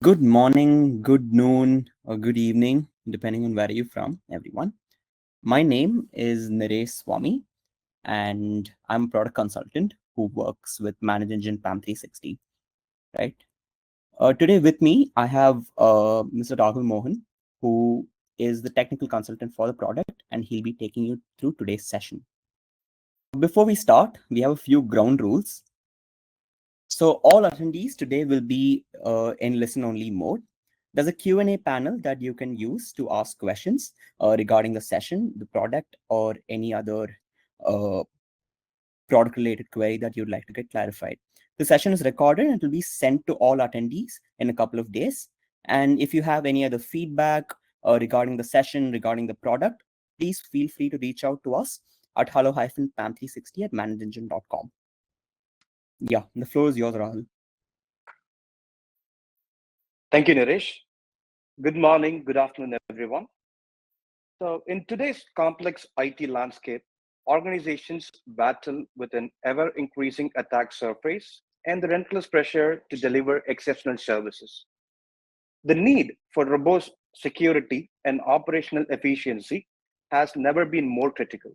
Good morning, good noon, or good evening, depending on where you're from, everyone. My name is Naresh Swami, and I'm a product consultant who works with ManageEngine PAM360. Right. Today with me, I have Mr. Rahul Mohan, who is the technical consultant for the product, and he'll be taking you through today's session. Before we start, we have a few ground rules. So all attendees today will be in listen-only mode. There's a Q&A panel that you can use to ask questions regarding the session, the product, or any other uh, product-related query that you'd like to get clarified. The session is recorded and it will be sent to all attendees in a couple of days. And if you have any other feedback regarding the session, regarding the product, please feel free to reach out to us at hello-pam360@manageengine.com. Yeah, the floor is yours, Rahul. Thank you, Naresh. Good morning, good afternoon, everyone. So, in today's complex IT landscape, organizations battle with an ever increasing attack surface and the relentless pressure to deliver exceptional services. The need for robust security and operational efficiency has never been more critical.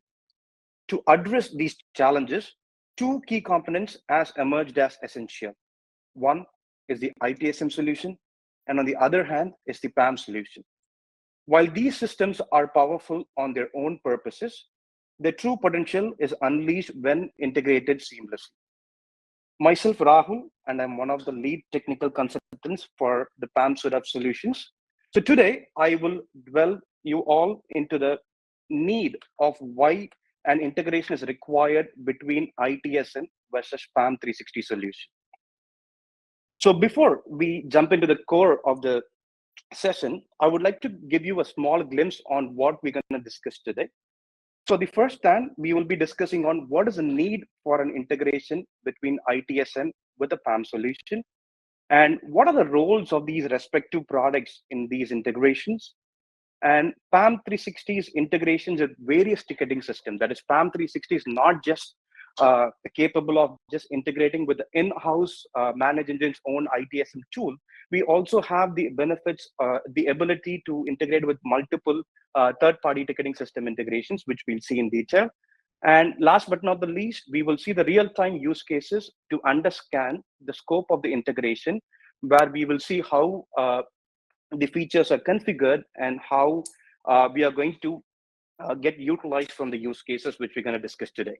To address these challenges, two key components has emerged as essential. One is the ITSM solution, and on the other hand is the PAM solution. While these systems are powerful on their own purposes, their true potential is unleashed when integrated seamlessly. Myself, Rahul, and I'm one of the lead technical consultants for the PAM suite of solutions. So today, I will dwell you all into the need of why an integration is required between ITSM versus PAM 360 solution. So before we jump into the core of the session, I would like to give you a small glimpse on what we're going to discuss today. So the first time we will be discussing on what is the need for an integration between ITSM with a PAM solution, and what are the roles of these respective products in these integrations, and PAM 360's integrations with various ticketing systems. That is, PAM 360 is not just capable of just integrating with the in-house Manage Engine's own ITSM tool. We also have the benefits, the ability to integrate with multiple third-party ticketing system integrations, which we'll see in detail. And last but not the least, we will see the real-time use cases to understand the scope of the integration, where we will see how the features are configured and how we are going to get utilized from the use cases which we're going to discuss today.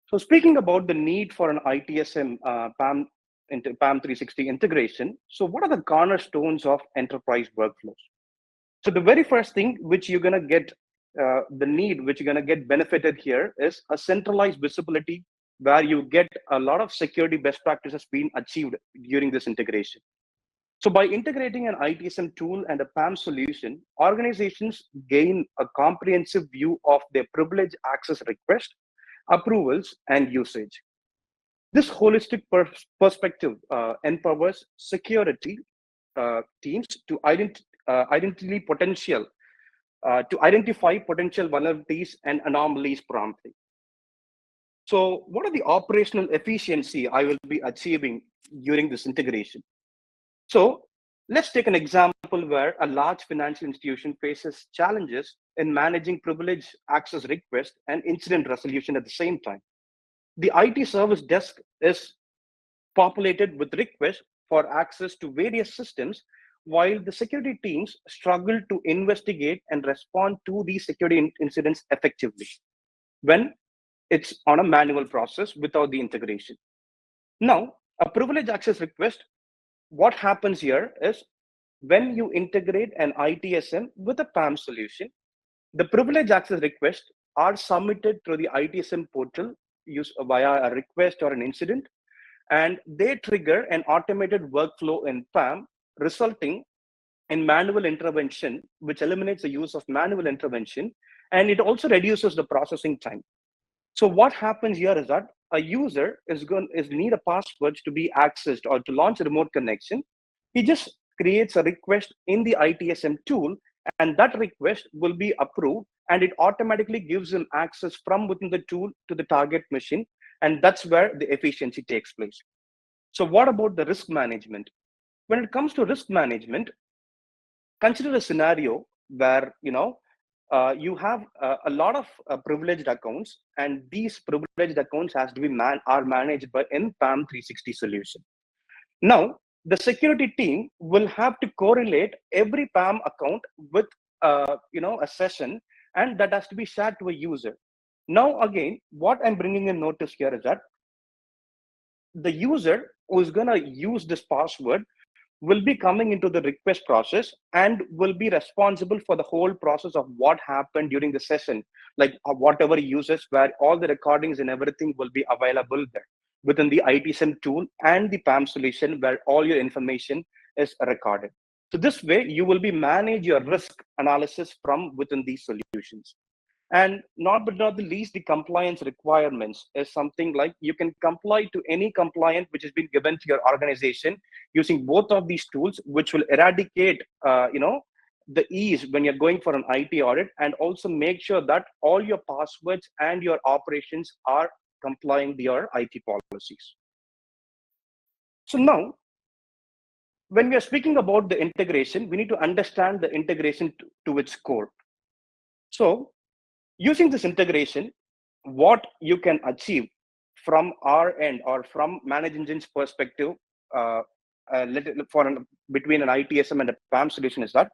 So speaking about the need for an ITSM PAM 360 integration, so what are the cornerstones of enterprise workflows? So the very first thing which you're going to get, the need which you're going to get benefited here is a centralized visibility where you get a lot of security best practices being achieved during this integration. So by integrating an ITSM tool and a PAM solution, organizations gain a comprehensive view of their privilege access request, approvals, and usage. This holistic perspective empowers security teams to identify potential vulnerabilities and anomalies promptly. So what are the operational efficiency I will be achieving during this integration? So let's take an example where a large financial institution faces challenges in managing privilege access request and incident resolution at the same time. The IT service desk is populated with requests for access to various systems, while the security teams struggle to investigate and respond to these security incidents effectively when it's on a manual process without the integration. Now, a privilege access request, what happens here is when you integrate an ITSM with a PAM solution, the privilege access requests are submitted through the ITSM portal via a request or an incident, and they trigger an automated workflow in PAM, resulting in manual intervention, which eliminates the use of manual intervention, and it also reduces the processing time. So what happens here is that a user is need a password to be accessed or to launch a remote connection. He just creates a request in the ITSM tool, and that request will be approved, and it automatically gives him access from within the tool to the target machine, and that's where the efficiency takes place. So what about the risk management? When it comes to risk management, consider a scenario where you have a lot of privileged accounts, and these privileged accounts has to be are managed by in PAM360 solution. Now, the security team will have to correlate every PAM account with a session, and that has to be shared to a user. Now, again, what I'm bringing in notice here is that the user who's going to use this password will be coming into the request process and will be responsible for the whole process of what happened during the session, like whatever uses, where all the recordings and everything will be available there within the ITSM tool and the PAM solution, where all your information is recorded. So this way, you will be manage your risk analysis from within these solutions. And not the least, the compliance requirements is something like you can comply to any compliant which has been given to your organization using both of these tools, which will eradicate, the ease when you're going for an IT audit, and also make sure that all your passwords and your operations are complying with your IT policies. So now, when we are speaking about the integration, we need to understand the integration to its core. So using this integration, what you can achieve from our end or from ManageEngine's perspective between an ITSM and a PAM solution is that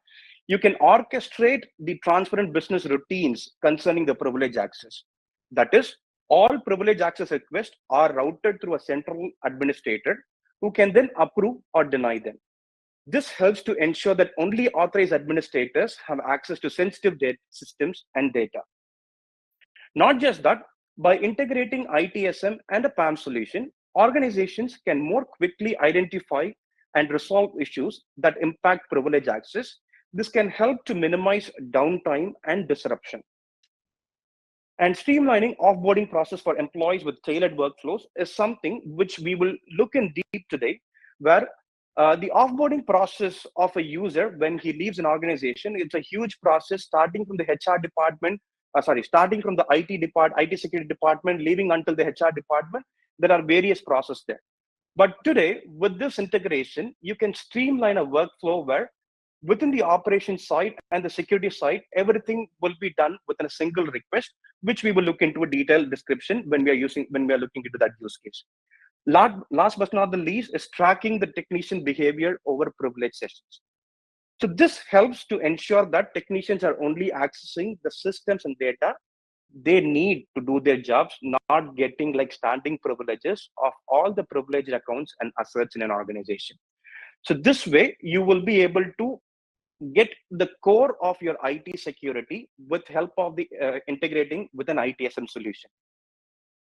you can orchestrate the transparent business routines concerning the privilege access. That is, all privilege access requests are routed through a central administrator who can then approve or deny them. This helps to ensure that only authorized administrators have access to sensitive data systems and data. Not just that, by integrating ITSM and a PAM solution, organizations can more quickly identify and resolve issues that impact privilege access. This can help to minimize downtime and disruption. And streamlining offboarding process for employees with tailored workflows is something which we will look in deep today, where the offboarding process of a user when he leaves an organization, it's a huge process starting from the HR department, starting from the IT security department, leaving until the HR department. There are various processes there. But today, with this integration, you can streamline a workflow where within the operations side and the security side, everything will be done within a single request, which we will look into a detailed description when we are looking into that use case. Last but not the least is tracking the technician behavior over privilege sessions. So this helps to ensure that technicians are only accessing the systems and data they need to do their jobs, not getting like standing privileges of all the privileged accounts and assets in an organization. So this way, you will be able to get the core of your IT security with help of the integrating with an ITSM solution.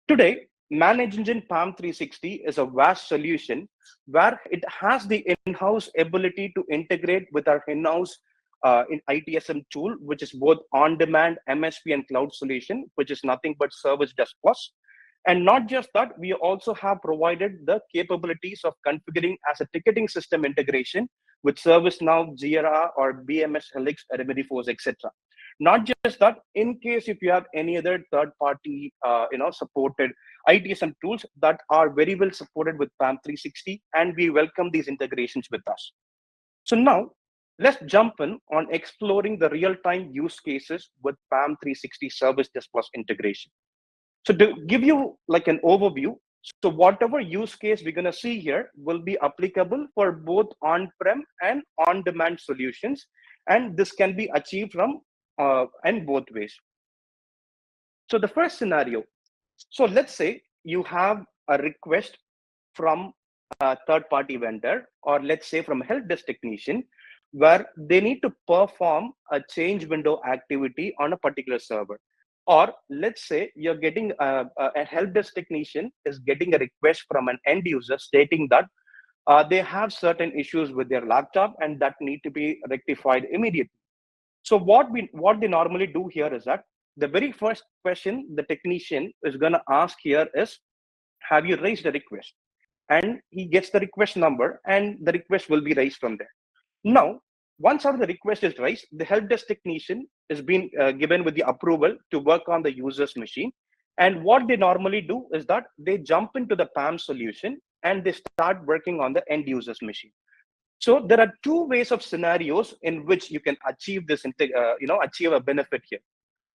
Today, ManageEngine PAM360 is a vast solution where it has the in-house ability to integrate with our in-house in ITSM tool, which is both on-demand MSP and cloud solution, which is nothing but ServiceDesk Plus. And not just that, we also have provided the capabilities of configuring as a ticketing system integration with ServiceNow, Jira, or BMS, Helix, Remedy4, etc. Not just that, in case if you have any other third-party, supported ITSM tools that are very well supported with PAM360, and we welcome these integrations with us. So now, let's jump in on exploring the real-time use cases with PAM360 ServiceDesk Plus integration. So to give you like an overview, so whatever use case we're going to see here will be applicable for both on-prem and on-demand solutions, and this can be achieved from in both ways. So the first scenario, so let's say you have a request from a third-party vendor, or let's say from a help desk technician, where they need to perform a change window activity on a particular server. Or let's say you're getting a help desk technician is getting a request from an end user stating that they have certain issues with their laptop and that need to be rectified immediately. So what they normally do here is that the very first question the technician is going to ask here is, have you raised a request? And he gets the request number and the request will be raised from there. Now, once the request is raised, the help desk technician is being given with the approval to work on the user's machine. And what they normally do is that they jump into the PAM solution and they start working on the end user's machine. So there are two ways of scenarios in which you can achieve this, achieve a benefit here.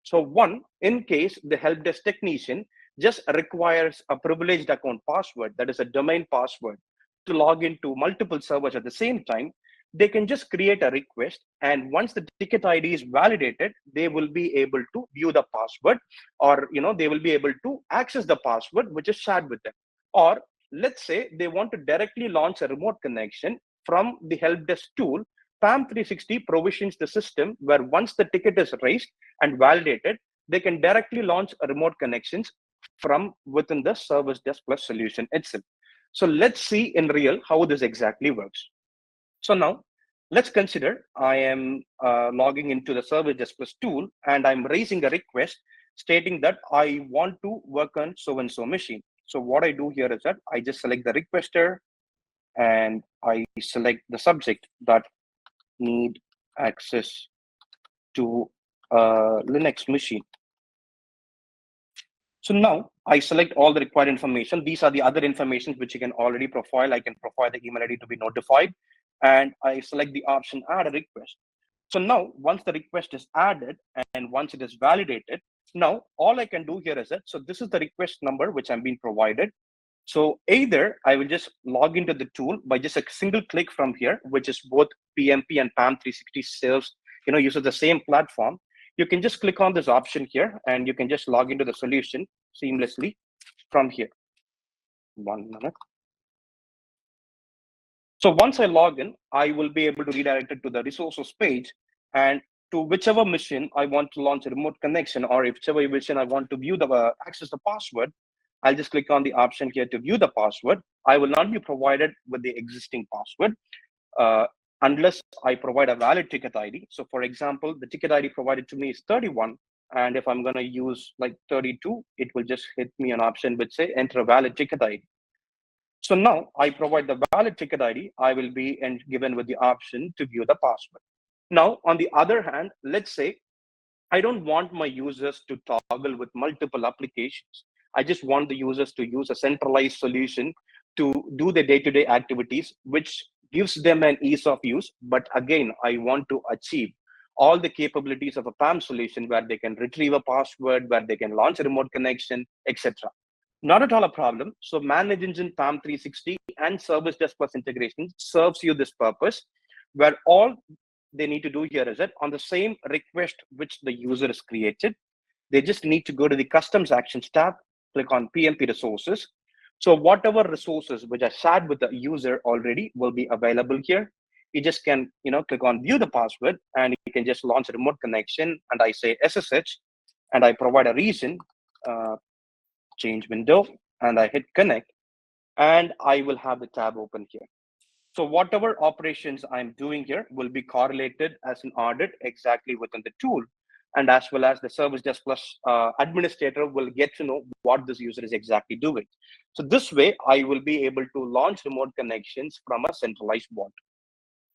So one, in case the help desk technician just requires a privileged account password, that is a domain password, to log into multiple servers at the same time, they can just create a request. And once the ticket ID is validated, they will be able to view the password, or they will be able to access the password which is shared with them. Or let's say they want to directly launch a remote connection from the help desk tool. PAM360 provisions the system where once the ticket is raised and validated, they can directly launch remote connections from within the Service Desk Plus solution itself. So let's see in real how this exactly works. So now let's consider I am logging into the Service Desk Plus tool and I'm raising a request stating that I want to work on so-and-so machine. So what I do here is that I just select the requester and I select the subject that need access to a Linux machine. So now I select all the required information. These are the other information which you can already profile. I can profile the email ID to be notified, and I select the option add a request. So now once the request is added and once it is validated, now all I can do here is that, so this is the request number which I'm being provided. So either I will just log into the tool by just a single click from here, which is both PMP and PAM360 serves, uses the same platform. You can just click on this option here and you can just log into the solution seamlessly from here. 1 minute. So once I log in, I will be able to redirect it to the resources page, and to whichever machine I want to launch a remote connection, or whichever machine I want to view the access the password, I'll just click on the option here to view the password. I will not be provided with the existing password unless I provide a valid ticket ID. So for example, the ticket ID provided to me is 31. And if I'm going to use like 32, it will just hit me an option which say enter a valid ticket ID. So now I provide the valid ticket ID. I will be given with the option to view the password. Now, on the other hand, let's say I don't want my users to toggle with multiple applications. I just want the users to use a centralized solution to do the day-to-day activities, which gives them an ease of use. But again, I want to achieve all the capabilities of a PAM solution where they can retrieve a password, where they can launch a remote connection, etc. Not at all a problem. So ManageEngine PAM360 and Service Desk Plus integration serves you this purpose, where all they need to do here is that on the same request which the user has created, they just need to go to the Customs Actions tab, click on PMP resources. So whatever resources which are shared with the user already will be available here. You just can, click on view the password and you can just launch a remote connection. And I say SSH and I provide a reason, change window, and I hit connect, and I will have the tab open here. So whatever operations I'm doing here will be correlated as an audit exactly within the tool, and as well as the Service Desk Plus administrator will get to know what this user is exactly doing. So this way, I will be able to launch remote connections from a centralized vault.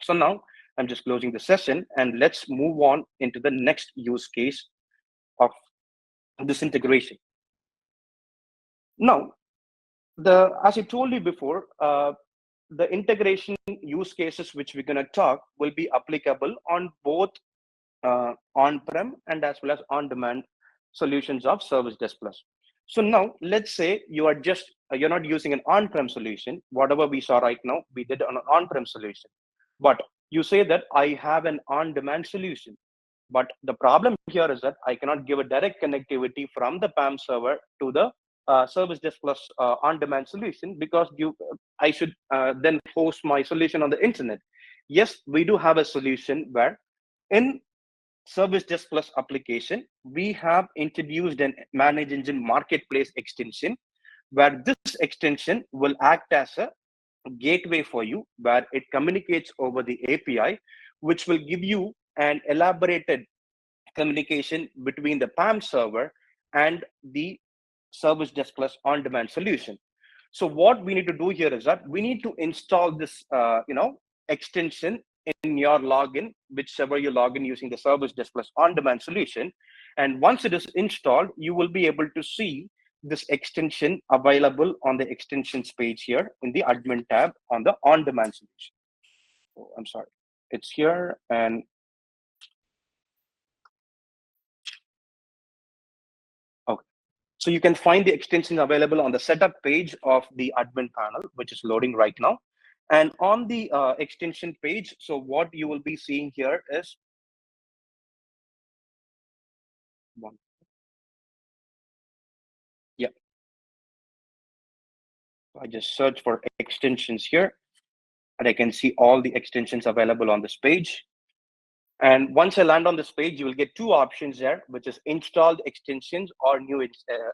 So now I'm just closing the session, and let's move on into the next use case of this integration. Now, as I told you before, the integration use cases which we're going to talk will be applicable on both on-prem and as well as on-demand solutions of Service Desk Plus. So now let's say you're not using an on-prem solution. Whatever we saw right now, we did on an on-prem solution. But you say that I have an on-demand solution. But the problem here is that I cannot give a direct connectivity from the PAM server to the Service Desk Plus on-demand solution, because I should then host my solution on the internet. Yes, we do have a solution where in Service Desk Plus application, we have introduced an ManageEngine Marketplace extension, where this extension will act as a gateway for you, where it communicates over the API, which will give you an elaborated communication between the PAM server and the Service Desk Plus on-demand solution. So what we need to do here is that we need to install this, extension in your login, whichever you log in using the Service Desk Plus on-demand solution. And once it is installed, you will be able to see this extension available on the extensions page here in the admin tab on the on-demand solution. Oh, I'm sorry, it's here. And okay, so you can find the extensions available on the setup page of the admin panel, which is loading right now. And on the extension page, so what you will be seeing here is one. Yeah, I just search for extensions here, and I can see all the extensions available on this page. And once I land on this page, you will get two options there, which is installed extensions or new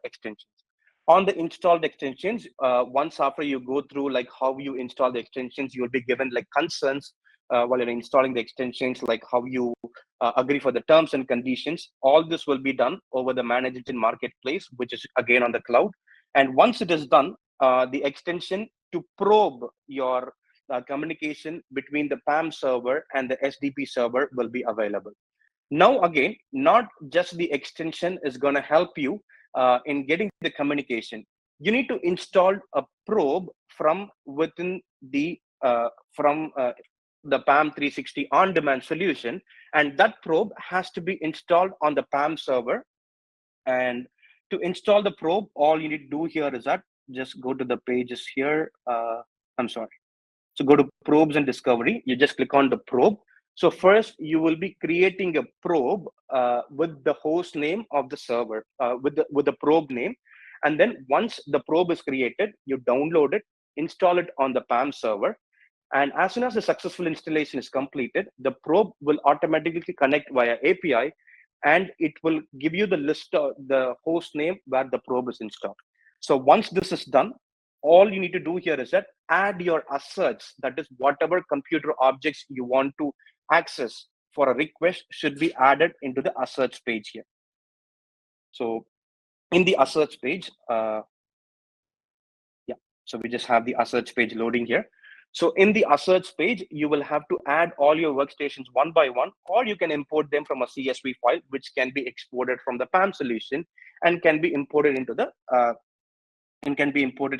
extensions. On the installed extensions, once after you go through like how you install the extensions, you will be given like concerns while you're installing the extensions, like how you agree for the terms and conditions. All this will be done over the ManageEngine marketplace, which is again on the cloud. And once it is done, the extension to probe your communication between the PAM server and the SDP server will be available. Now, again, not just the extension is going to help you in getting the communication. You need to install a probe from within the the PAM360 on-demand solution, and that probe has to be installed on the PAM server. And to install the probe, all you need to do here is that just go to the pages here. I'm sorry. So go to probes and discovery. You just click on the probe. So first, you will be creating a probe with the host name of the server, with the probe name. And then once the probe is created, you download it, install it on the PAM server. And as soon as the successful installation is completed, the probe will automatically connect via API, and it will give you the list of the host name where the probe is installed. So once this is done, all you need to do here is that add your asserts, that is whatever computer objects you want to access for a request should be added into the asserts page here. So in the asserts page, so we just have the asserts page loading here. So in the asserts page, you will have to add all your workstations one by one, or you can import them from a CSV file, which can be exported from the PAM solution and can be imported into the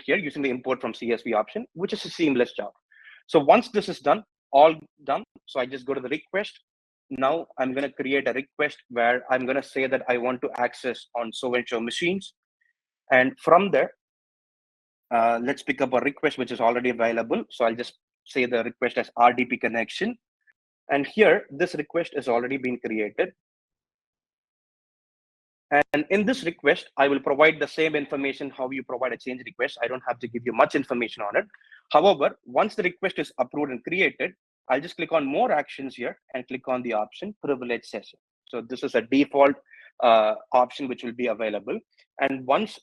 here using the import from CSV option, which is a seamless job. So once this is done, all done. So I just go to the request. Now I'm going to create a request where I'm going to say that I want to access on so-and-so machines. And from there, let's pick up a request which is already available. So I'll just say the request as RDP connection. And here, this request has already been created. And in this request, I will provide the same information how you provide a change request. I don't have to give you much information on it. However, once the request is approved and created, I'll just click on more actions here and click on the option privilege session. So this is a default option which will be available. And once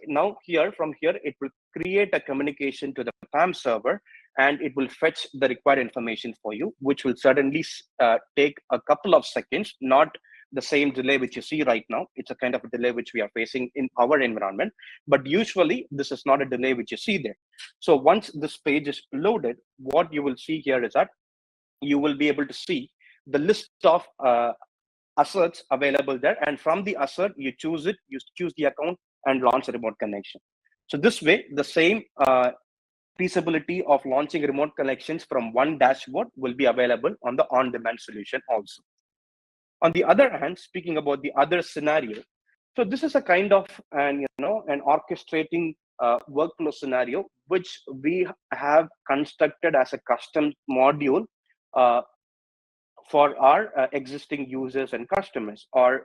now here, from here, it will create a communication to the PAM server, and it will fetch the required information for you, which will certainly take a couple of seconds, not the same delay which you see right now. It's a kind of a delay which we are facing in our environment, but usually this is not a delay which you see there. So once this page is loaded, what you will see here is that you will be able to see the list of asserts available there. And from the assert, you choose it, you choose the account and launch a remote connection. So this way, the same feasibility of launching remote connections from one dashboard will be available on the on-demand solution also. On the other hand, speaking about the other scenario, so this is a kind of an orchestrating workflow scenario which we have constructed as a custom module for our existing users and customers. Or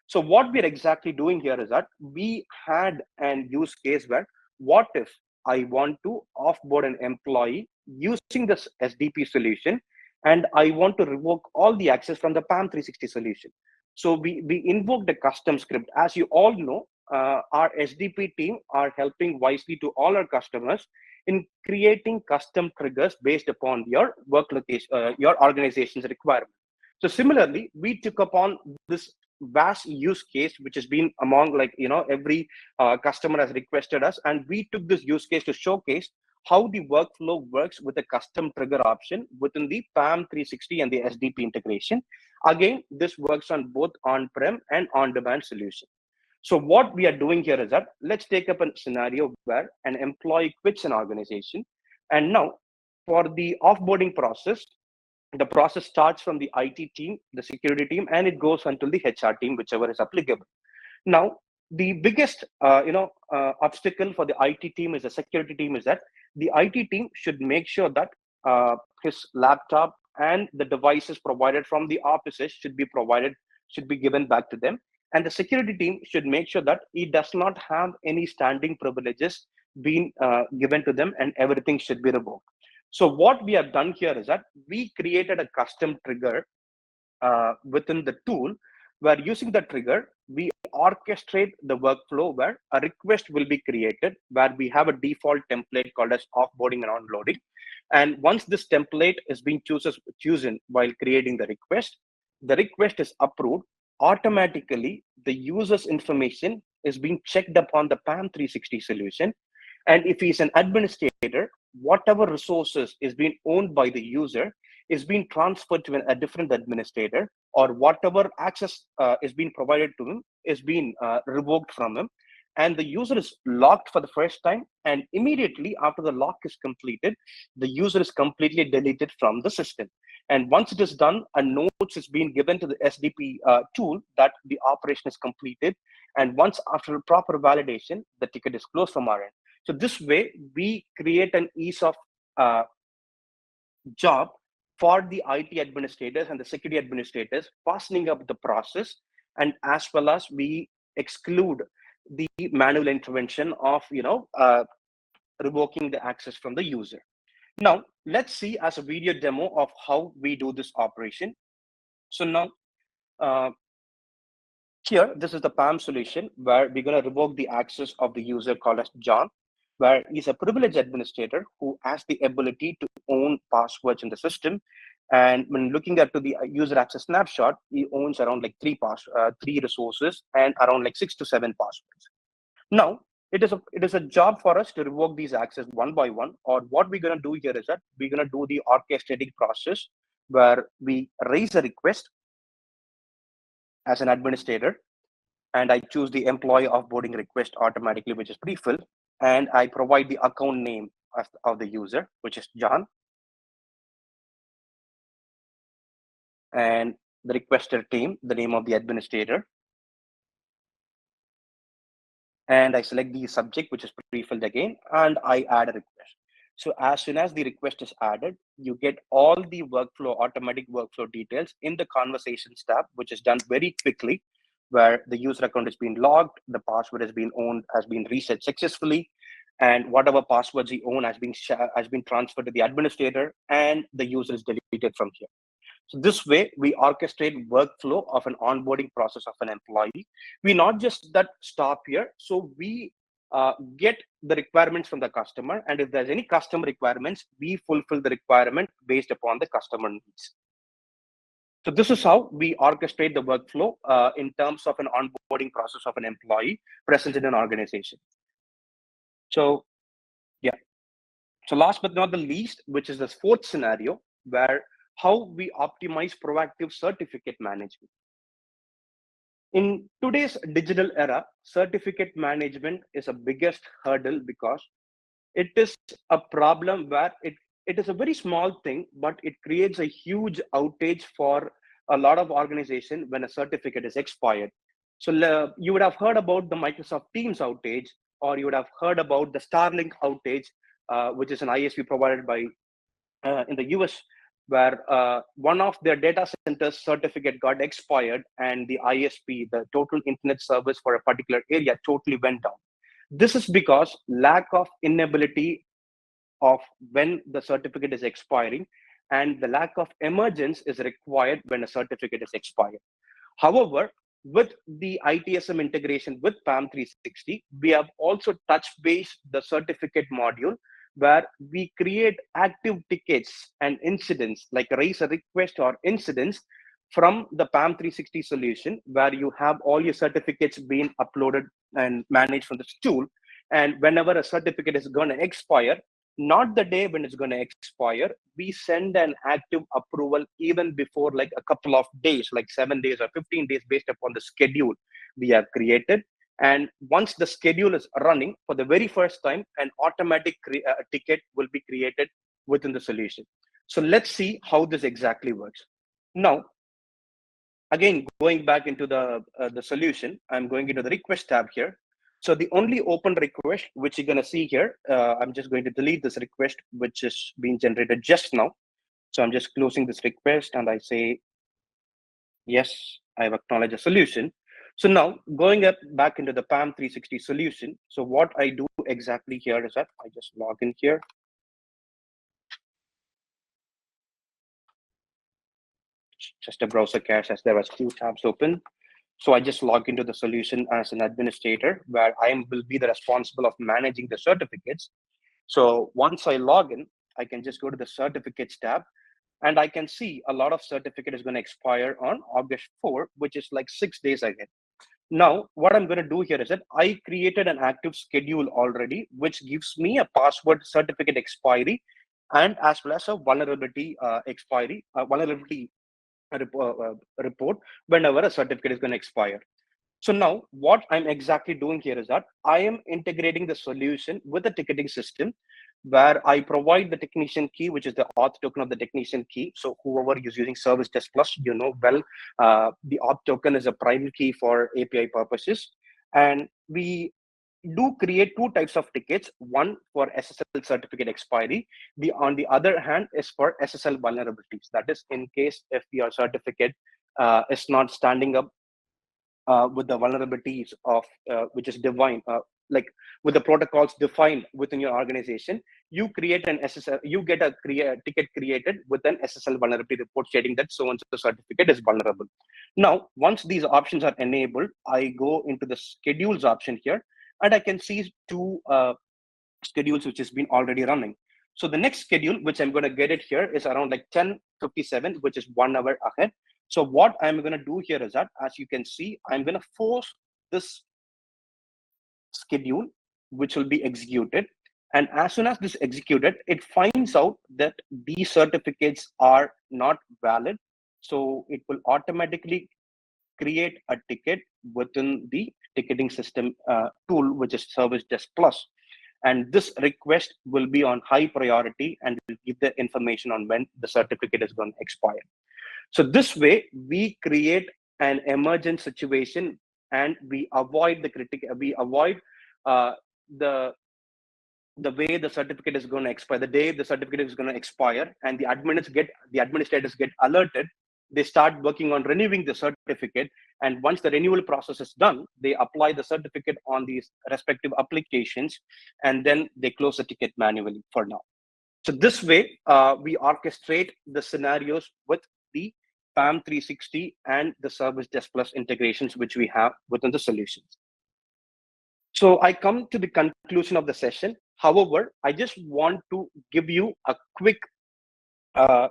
so what we're exactly doing here is that we had an use case where, what if I want to offboard an employee using this SDP solution, and I want to revoke all the access from the PAM360 solution. So we invoked a custom script. As you all know, our SDP team are helping wisely to all our customers in creating custom triggers based upon your work location, your organization's requirement. So similarly, we took upon this vast use case, which has been among every customer has requested us, and we took this use case to showcase how the workflow works with a custom trigger option within the PAM360 and the SDP integration. Again, this works on both on-prem and on-demand solution. So what we are doing here is that let's take up a scenario where an employee quits an organization. And now for the offboarding process, the process starts from the IT team, the security team, and it goes until the HR team, whichever is applicable. Now, the biggest obstacle for the IT team is the security team is that the IT team should make sure that his laptop and the devices provided from the offices should be given back to them. And the security team should make sure that he does not have any standing privileges being given to them, and everything should be revoked. So what we have done here is that we created a custom trigger within the tool, where using the trigger, we orchestrate the workflow where a request will be created, where we have a default template called as offboarding and onboarding. And once this template is being chosen while creating the request is approved. Automatically, the user's information is being checked upon the PAM360 solution. And if he's an administrator, whatever resources is being owned by the user is being transferred to a different administrator, or whatever access is being provided to him is being revoked from him. And the user is locked for the first time. And immediately after the lock is completed, the user is completely deleted from the system. And once it is done, a note is being given to the SDP tool that the operation is completed. And once after proper validation, the ticket is closed from our end. So this way, we create an ease of job for the IT administrators and the security administrators, fastening up the process, and as well as we exclude the manual intervention of revoking the access from the user. Now, let's see as a video demo of how we do this operation. So now, here, this is the PAM solution where we're going to revoke the access of the user called as John, where he's a privileged administrator who has the ability to own passwords in the system. And when looking at the user access snapshot, he owns around like three resources and around like 6 to 7 passwords. Now, it is a job for us to revoke these access one by one. Or what we're going to do here is that we're going to do the orchestrating process where we raise a request as an administrator, and I choose the employee offboarding request automatically, which is pre-filled, and I provide the account name of the user, which is John, and the requester team, the name of the administrator, and I select the subject, which is pre-filled again, and I add a request. So as soon as the request is added, you get all the automatic workflow details in the conversations tab, which is done very quickly, where the user account has been logged, the password has been reset successfully, and whatever passwords he owned has been transferred to the administrator, and the user is deleted from here. So this way, we orchestrate workflow of an onboarding process of an employee. We not just that stop here. So we get the requirements from the customer. And if there's any customer requirements, we fulfill the requirement based upon the customer needs. So this is how we orchestrate the workflow in terms of an onboarding process of an employee present in an organization. So yeah. So last but not the least, which is the fourth scenario, where how we optimize proactive certificate management. In today's digital era, certificate management is a biggest hurdle because it is a problem where it is a very small thing, but it creates a huge outage for a lot of organizations when a certificate is expired. So you would have heard about the Microsoft Teams outage, or you would have heard about the Starlink outage, which is an ISP provided by in the US, where one of their data centers certificate got expired, and the ISP, the total internet service for a particular area, totally went down. This is because lack of inability of when the certificate is expiring, and the lack of emergence is required when a certificate is expired. However, with the ITSM integration with PAM360, we have also touch base the certificate module, where we create active tickets and incidents, like raise a request or incidents from the PAM360 solution, where you have all your certificates being uploaded and managed from this tool. And whenever a certificate is going to expire, not the day when it's going to expire, we send an active approval even before like a couple of days, like 7 days or 15 days, based upon the schedule we have created. And once the schedule is running for the very first time, an automatic ticket will be created within the solution. So let's see how this exactly works. Now, again, going back into the solution, I'm going into the request tab here. So the only open request, which you're going to see here, I'm just going to delete this request, which is being generated just now. So I'm just closing this request and I say, yes, I've acknowledged a solution. So now going up back into the PAM360 solution. So what I do exactly here is that I just log in here. Just a browser cache as there was 2 tabs open. So I just log into the solution as an administrator where will be the responsible of managing the certificates. So once I log in, I can just go to the certificates tab and I can see a lot of certificate is going to expire on August 4, which is like 6 days ahead. Now, what I'm going to do here is that I created an active schedule already, which gives me a password certificate expiry and as well as a vulnerability vulnerability report whenever a certificate is going to expire. So now what I'm exactly doing here is that I am integrating the solution with the ticketing system where I provide the technician key, which is the auth token of the technician key. So whoever is using ServiceDesk Plus, you know well, the auth token is a private key for API purposes. And we do create 2 types of tickets, one for SSL certificate expiry. On the other hand is for SSL vulnerabilities. That is in case if your certificate is not standing up with the vulnerabilities of which is defined, like with the protocols defined within your organization, you create an SSL, you get a ticket created with an SSL vulnerability report stating that so and so certificate is vulnerable. Now, once these options are enabled, I go into the schedules option here, and I can see 2 schedules which has been already running. So the next schedule, which I'm going to get it here, is around like 10:57, which is 1 hour ahead. So what I'm going to do here is that, as you can see, I'm going to force this schedule, which will be executed. And as soon as this is executed, it finds out that these certificates are not valid. So it will automatically create a ticket within the ticketing system tool, which is ServiceDesk Plus. And this request will be on high priority and will give the information on when the certificate is going to expire. So this way, we create an emergent situation and we avoid uh, the the way the certificate is going to expire, the day the certificate is going to expire, and the administrators get alerted. They start working on renewing the certificate, and once the renewal process is done, they apply the certificate on these respective applications, and then they close the ticket manually for now. So this way, we orchestrate the scenarios with the PAM360 and the Service Desk Plus integrations which we have within the solutions. So I come to the conclusion of the session. However, I just want to give you a quick uh,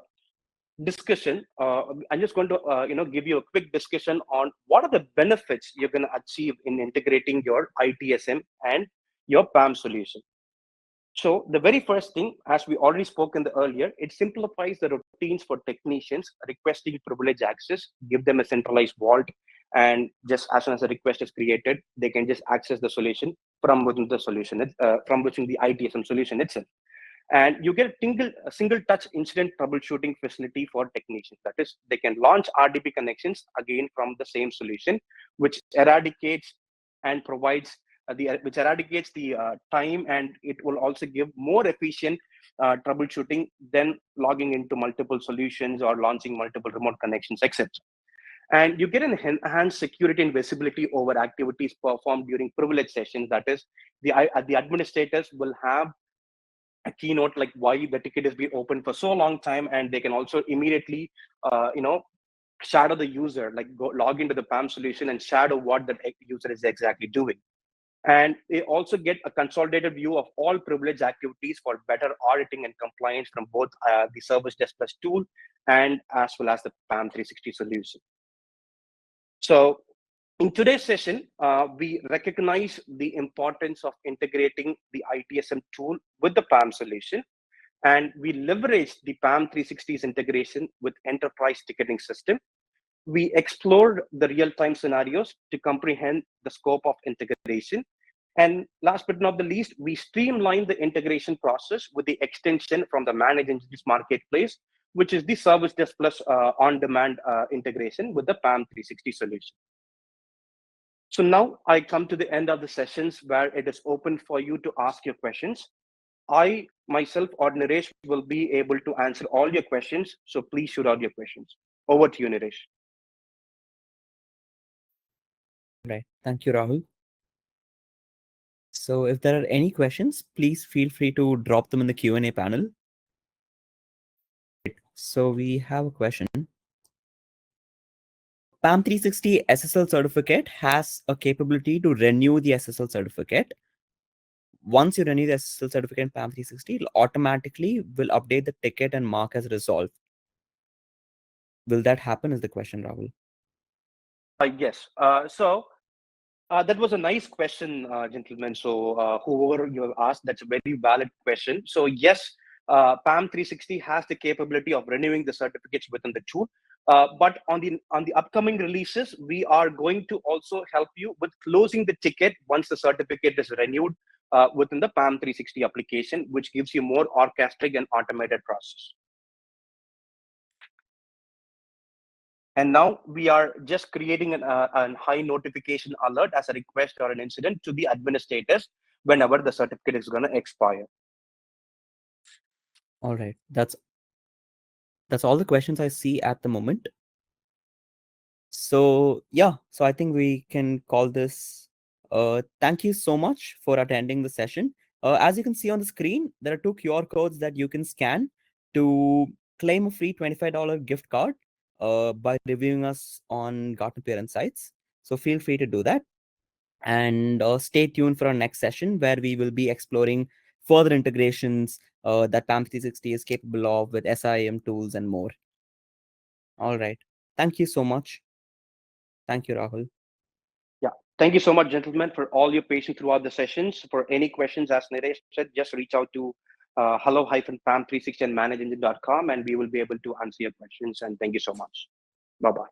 discussion. I'm just going to give you a quick discussion on what are the benefits you're going to achieve in integrating your ITSM and your PAM solution. So the very first thing, as we already spoke in the earlier, it simplifies the routines for technicians requesting privilege access, give them a centralized vault, and just as soon as a request is created, they can just access the solution from within the solution, from within the ITSM solution itself. And you get a single touch incident troubleshooting facility for technicians. That is, they can launch RDP connections again from the same solution, which eradicates and provides which eradicates the time, and it will also give more efficient troubleshooting than logging into multiple solutions or launching multiple remote connections, etc. And you get an enhanced security and visibility over activities performed during privilege sessions. That is, the administrators will have a keynote like why the ticket has been open for so long time, and they can also immediately shadow the user, like go log into the PAM solution and shadow what the user is exactly doing. And they also get a consolidated view of all privilege activities for better auditing and compliance from both the Service Desk Plus tool and as well as the PAM360 solution. So in today's session, we recognize the importance of integrating the ITSM tool with the PAM solution, and we leverage the PAM360's integration with enterprise ticketing system. We explored the real-time scenarios to comprehend the scope of integration. And last but not the least, we streamlined the integration process with the extension from the ManageEngine marketplace, which is the ServiceDesk Plus on-demand integration with the PAM360 solution. So now I come to the end of the sessions where it is open for you to ask your questions. I myself or Naresh will be able to answer all your questions. So please shoot out your questions. Over to you, Naresh. Right. Thank you, Rahul. So if there are any questions, please feel free to drop them in the Q&A panel. So we have a question. PAM360 SSL certificate has a capability to renew the SSL certificate. Once you renew the SSL certificate in PAM360, it automatically will update the ticket and mark as resolved. Will that happen is the question, Rahul. Yes. That was a nice question, gentlemen. So whoever you have asked, that's a very valid question. So yes, PAM360 has the capability of renewing the certificates within the tool. But on the upcoming releases, we are going to also help you with closing the ticket once the certificate is renewed within the PAM360 application, which gives you more orchestrated and automated process. And now we are just creating a high notification alert as a request or an incident to the administrators whenever the certificate is going to expire. All right. That's all the questions I see at the moment. So yeah, so I think we can call this. Thank you so much for attending the session. As you can see on the screen, there are 2 QR codes that you can scan to claim a free $25 gift card by reviewing us on Gartner Peer Insights. So feel free to do that. And stay tuned for our next session where we will be exploring further integrations that PAM360 is capable of with SIM tools and more. All right. Thank you so much. Thank you, Rahul. Yeah. Thank you so much, gentlemen, for all your patience throughout the sessions. For any questions, as Naresh said, just reach out to hello-pam360 and manageengine.com, and we will be able to answer your questions. And thank you so much. Bye-bye.